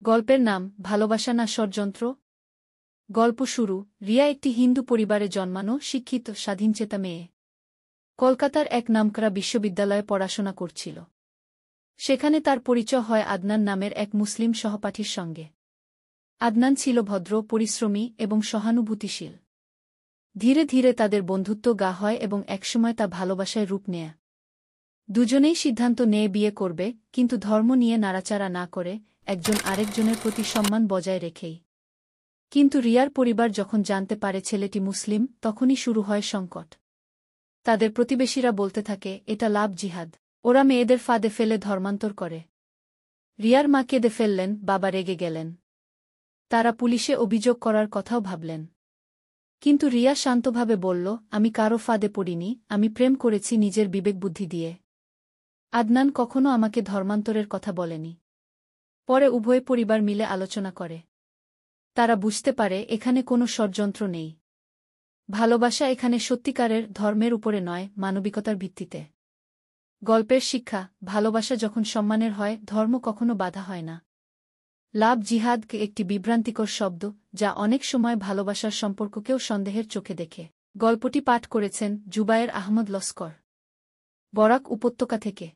গল্পের নাম ভালোবাসা না ষড়যন্ত্র। গল্প শুরু। রিয়া একটি হিন্দু পরিবারে জন্মানো শিক্ষিত স্বাধীনচেতা মেয়ে। কলকাতার এক নামকরা বিশ্ববিদ্যালয়ে পড়াশোনা করছিল। সেখানে তার পরিচয় হয় আদনান নামের এক মুসলিম সহপাঠীর সঙ্গে। আদনান ছিল ভদ্র, পরিশ্রমী এবং সহানুভূতিশীল। ধীরে ধীরে তাদের বন্ধুত্ব গা হয় এবং একসময় তা ভালোবাসায় রূপ নেয়। দুজনেই সিদ্ধান্ত নিয়ে বিয়ে করবে, কিন্তু ধর্ম নিয়ে নাড়াচাড়া না করে, একজন আরেকজনের প্রতি সম্মান বজায় রেখেই। কিন্তু রিয়ার পরিবার যখন জানতে পারে ছেলেটি মুসলিম, তখনই শুরু হয় সংকট। তাদের প্রতিবেশীরা বলতে থাকে, এটা লাভ জিহাদ, ওরা মেয়েদের ফাঁদে ফেলে ধর্মান্তর করে। রিয়ার মা কেঁদে ফেললেন, বাবা রেগে গেলেন। তারা পুলিশে অভিযোগ করার কথাও ভাবলেন। কিন্তু রিয়া শান্তভাবে বলল, আমি কারো ফাঁদে পড়িনি, আমি প্রেম করেছি নিজের বিবেকবুদ্ধি দিয়ে। আদনান কখনো আমাকে ধর্মান্তরের কথা বলেনি। পরে উভয় পরিবার মিলে আলোচনা করে। তারা বুঝতে পারে এখানে কোনো ষড়যন্ত্র নেই। ভালোবাসা এখানে সত্যিকারের ধর্মের উপরে নয়, মানবিকতার ভিত্তিতে। গল্পের শিক্ষা: ভালোবাসা যখন সম্মানের হয়, ধর্ম কখনো বাধা হয় না। লাভ জিহাদ একটি বিভ্রান্তিকর শব্দ, যা অনেক সময় ভালোবাসার সম্পর্ককেও সন্দেহের চোখে দেখে। গল্পটি পাঠ করেছেন জুবায়ের আহমদ লস্কর, বরাক উপত্যকা থেকে।